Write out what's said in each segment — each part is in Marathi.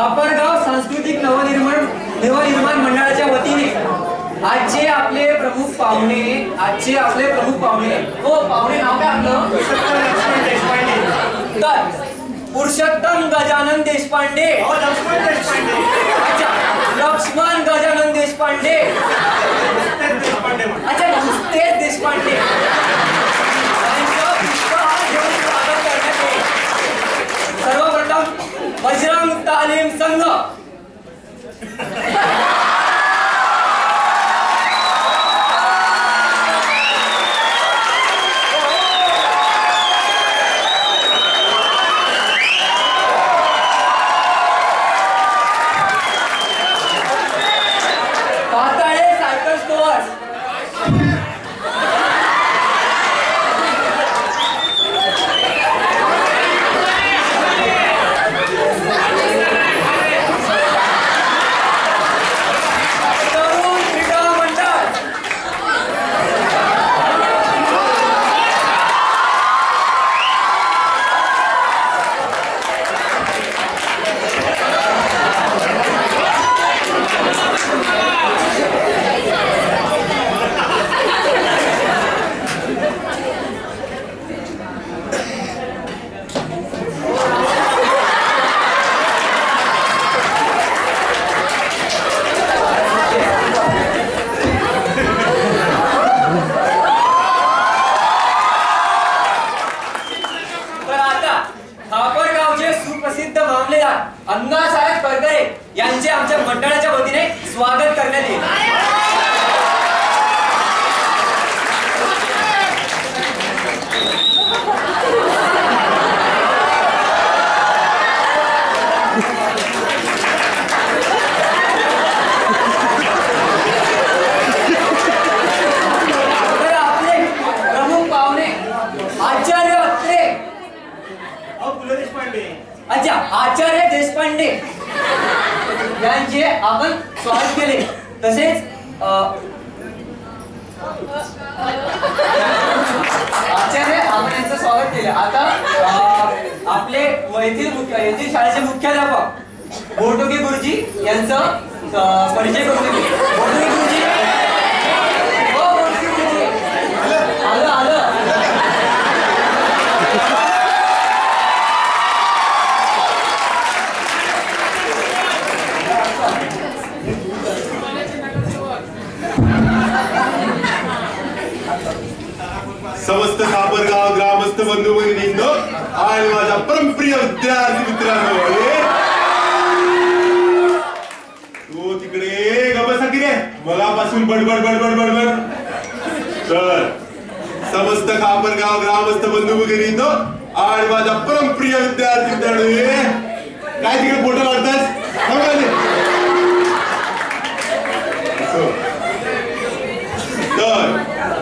खापरगाव सांस्कृतिक नवनिर्माण मंडळाच्या वतीने आजचे आपले प्रमुख पाहुणे हो पाहुणे नाव काय आपलं? लक्ष्मण देशपांडे. तर पुरुषोत्तम गजानन देशपांडे. अच्छा, लक्ष्मण गजानन देशपांडे. अच्छा, नुसतेच देशपांडे. सर्वप्रथम बजरंग तालीम संघ. अण्णासाहेब करगरे यांचे आमच्या मंडळाच्या वतीने स्वागत करण्यात येईल. तर आपले प्रमुख पाहुणे आचार्य अत्रे. अच्छा, आचार्य देशपांडे यांचे आपण स्वागत केले. तसेच आचार्य आपण यांचं स्वागत केले. आता आपले येथील शाळेचे मुख्याध्यापक बोटोके गुरुजी यांचं परिचय करून दिले. बोटोके गुरुजी, हो बोटोके गुरुजी, आलं. समस्त खापरगाव ग्रामस्थ बंधू भगिनींनो आणि माझ्या परमप्रिय विद्यार्थी मित्रांनो, तो तिकडे गबसा की रे मगापासून बडबड. तर समस्त खापरगाव ग्रामस्थ बंधू भगिनींनो आणि माझ्या परमप्रिय विद्यार्थी मित्रांनो, काय तिकडे फोटो काढतास? तर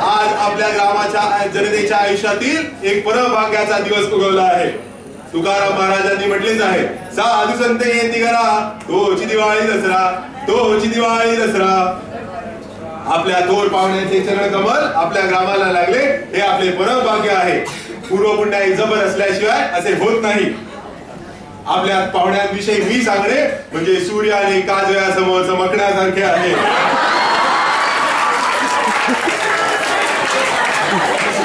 आज आपल्या ग्रामाच्या जनतेच्या आयुष्यातील एक परमभाग्याचा दिवस उगवला आहे. तुकाराम महाराजांनी म्हटलेच आहे, साधू संत येती घरा तोची दिवाळी दसरा. आपल्या थोर पाहुण्याचे चरण कमल आपल्या ग्रामाला लागले हे आपले परमभाग्य आहे. पूर्वपुण्याई जबर असल्याशिवाय असे होत नाही. आपल्या पाहुण्यांविषयी मी सांगणे म्हणजे सूर्य आणि काजव्यासमोर चमकण्यासारखे आहे.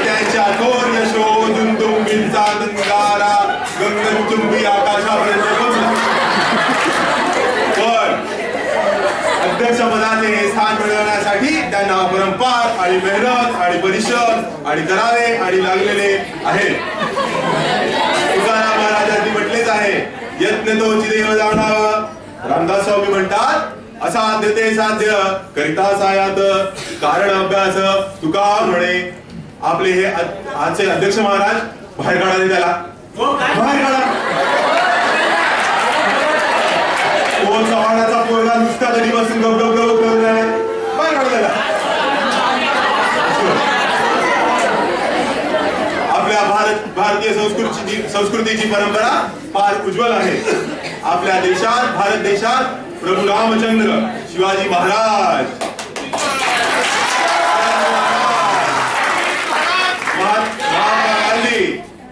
त्यांच्या थोर यशोधून तुंबींचा दंगारा गगनचुंबी आकाशापर्यंत. पण अध्यक्षपदाचे हे स्थान मिळवण्यासाठी त्यांना परंपार आणि मेहनत आणि परिश्रम आणि करावे आणि लागलेले आहे. तुकाराम महाराजांनी म्हटलेच आहे, यत्न तोची देव जाणावा. रामदास स्वामी म्हणतात, असाध्य ते साध्य करिता सायात कारण अभ्यास तुका म्हणे. आपले हे आजचे अध्यक्ष महाराज बाहेर काढा. त्याला बाहेर काढा. कोण चव्हाणाचा पोरगा नुसता तरी बसून गबगब करून बाहेर काढा त्याला. आपल्या भारतीय संस्कृतीची परंपरा फार उज्ज्वल आहे. आपल्या देशात भारत देशात प्रभू रामचंद्र शिवाजी महाराज महात्मा गांधी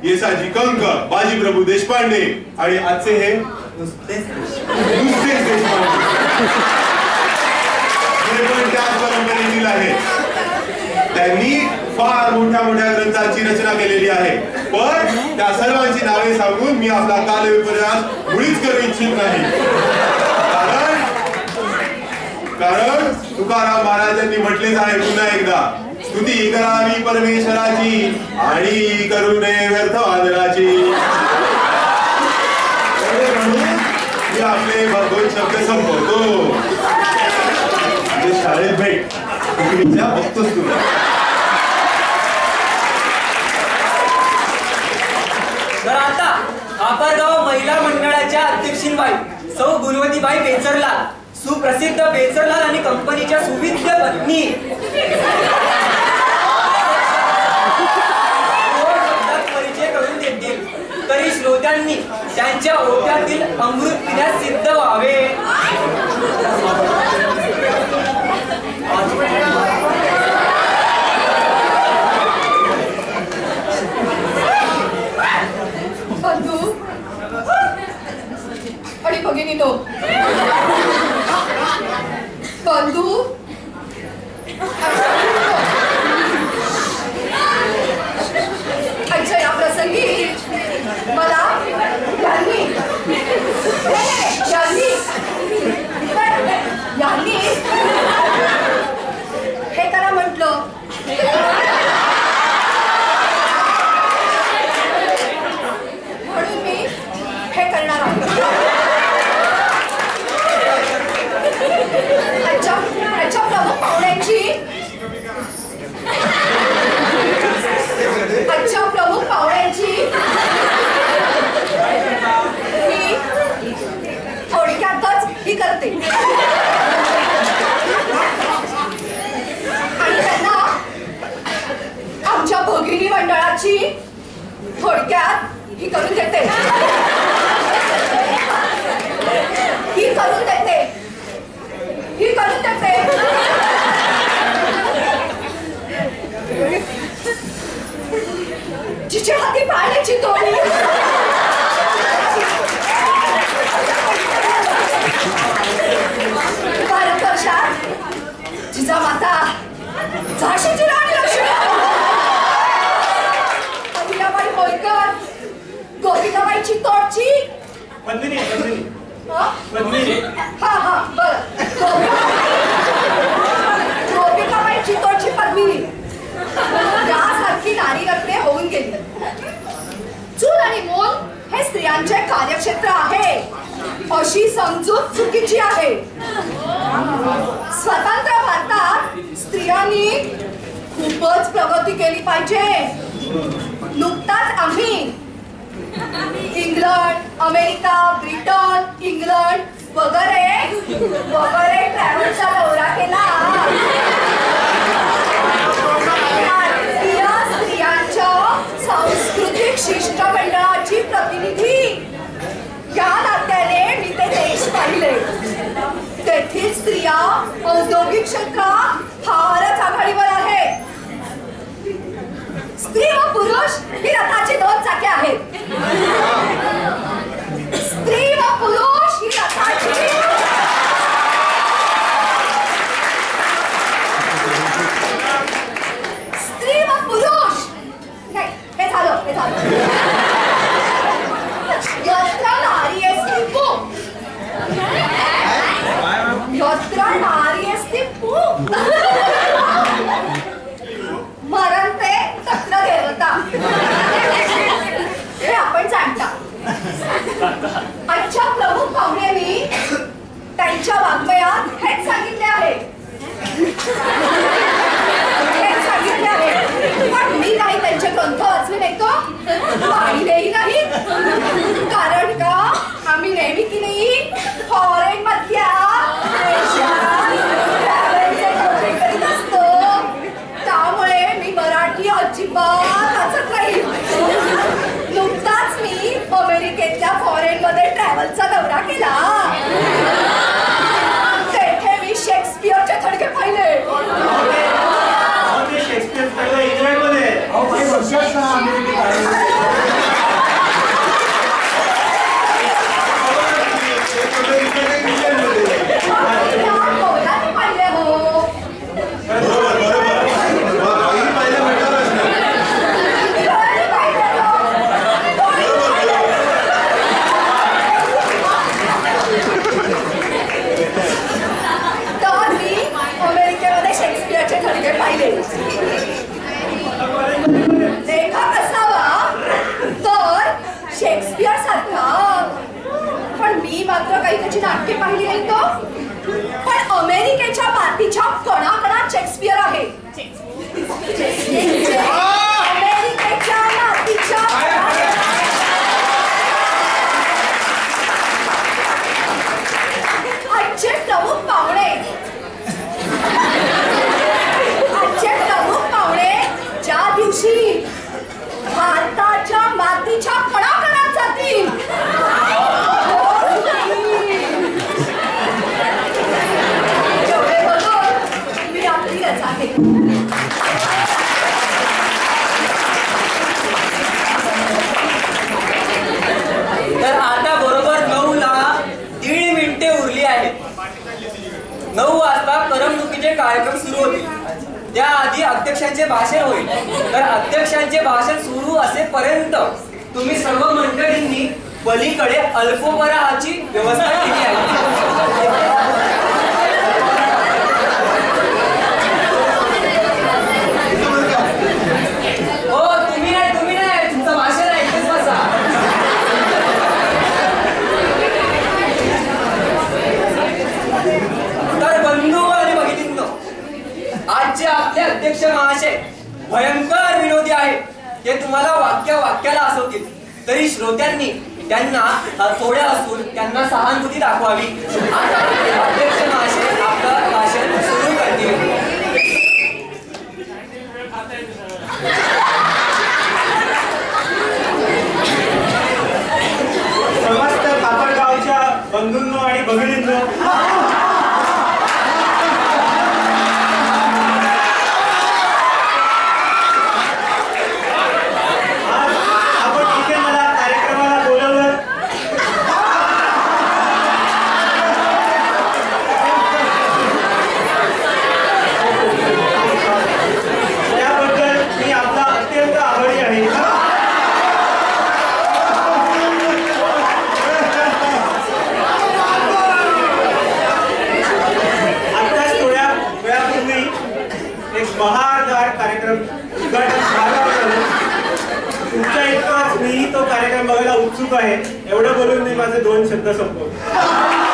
येसाजी कंक बाजी प्रभू देशपांडे आणि आजचे हे नुसतेच नुसतेच देशपांडे. हे पण त्याच परंपरेतील आहे. त्यांनी फार मोठ्या मोठ्या ग्रंथांची रचना केलेली आहे. पण त्या सर्वांची नावे सांगून मी आपला कालविपर्यास मुळीच करू इच्छित नाही. कारण तुकाराम महाराजांनी म्हटलेच आहे पुन्हा एकदा, स्तुती करावी परमेश्वराची आणि करू नये व्यर्थ वादनाची. मी आपले 2 शब्द संपवतो. शाळेत भेट बघतोस तुला. तर आता खापरगाव महिला मंडळाच्या अध्यक्षीनबाई सौ गुणवतीबाई बेचरलाल, सुप्रसिद्ध बेचरलाल आणि कंपनीच्या सुविद्य पत्नी परिचय करून देतील. तरी श्रोत्यांनी त्यांच्या ओट्यातील अमृत पिण्यास सिद्ध व्हावे. बंधू आणि भगिनीनो, बंधू आजच्या या प्रसंगी मला यांनी हे त्याला म्हटलं. म्हणून मी हे करणार आहे. आजच्या प्रमुख पाहुण्यांची मी थोडक्यातच ही करते आणि त्यांना आमच्या भगिनी मंडळाची थोडक्यात ही करून देते. जिच्या हाती पाण्याची तोडी, भारत वर्षात जिजामाता झाशीची राणी लक्ष्मीबाई, अहिल्याबाई होळकर, गोविंदाबाई चित्तोडची पद्मिनी हा बरं, गोविंदाबाई चित्तोडची पद्मिनी यासारखी नारी रत्ने होऊन गेली. चूल आणि मूल हे स्त्रियांचे कार्यक्षेत्र आहे अशी समजूत चुकीची आहे. स्वतंत्र भारतात स्त्रियांनी खूपच प्रगती केली पाहिजे. नुकताच आम्ही इंग्लंड, अमेरिका, ब्रिटन, इंग्लंड वगैरे ट्रॅव्हलचा दौरा केला. स्त्रियांच्या सांस्कृतिक शिष्टमंडळाची प्रतिनिधी या नात्याने मी ते देश पाहिले. तेथील स्त्रिया औद्योगिक क्षेत्रात फारच आघाडीवर आहेत. स्त्री व पुरुष ही रथाची 2 चाके आहेत. स्त्री व पुरुष ही रथाची नाही, हे झालं यत्र नारीयस्ति पुं, यत्र नारीयस्ति पुं, मरणते तत्र देवता, हे आपण जाणता. मात्र काही त्याची नाटके पाहिली नाही तो. पण अमेरिकेच्या मातीच्या कणाकणात शेक्सपियर आहे. अमेरिकेच्या मातीच्या आजचे प्रमुख पाहुणे ज्या दिवशी भारताच्या मातीच्या कणाकणात जातील जेवढे बोलून मी आपली रच आहे. तर आता बरोबर 9ला 1.5 मिनिटे उरली आहेत. 9 वाजता करमणुकीचे कार्यक्रम सुरू होतील. त्याआधी अध्यक्षांचे भाषण होईल. तर अध्यक्षांचे भाषण सुरू असेपर्यंत तुम्ही सर्व मंडळींनी पलीकडे अल्पोपहाराची व्यवस्था केली आहे. हो, तुम्ही नाही, तुमचं भाषण आहे, इथेच बसा. तर बंधू आणि भगिनींनो, आजचे आपले अध्यक्ष महाशय भयंकर विनोदी आहेत. ते तुम्हाला वाक्याला हसवतील. तरी श्रोत्यांनी त्यांना थोड्या असून त्यांना सहानुभूती दाखवावी. आता अध्यक्ष महाशय आपलं भाषण सुरू करतील. समस्त कापडगावच्या बंधूंनो आणि भगिनींनो, बहारदार कार्यक्रम उद्घाटन झाल्यावर तुमच्या इतकाच मीही तो कार्यक्रम बघायला उत्सुक आहे. एवढं बोलून मी माझे 2 शब्द संपवतो.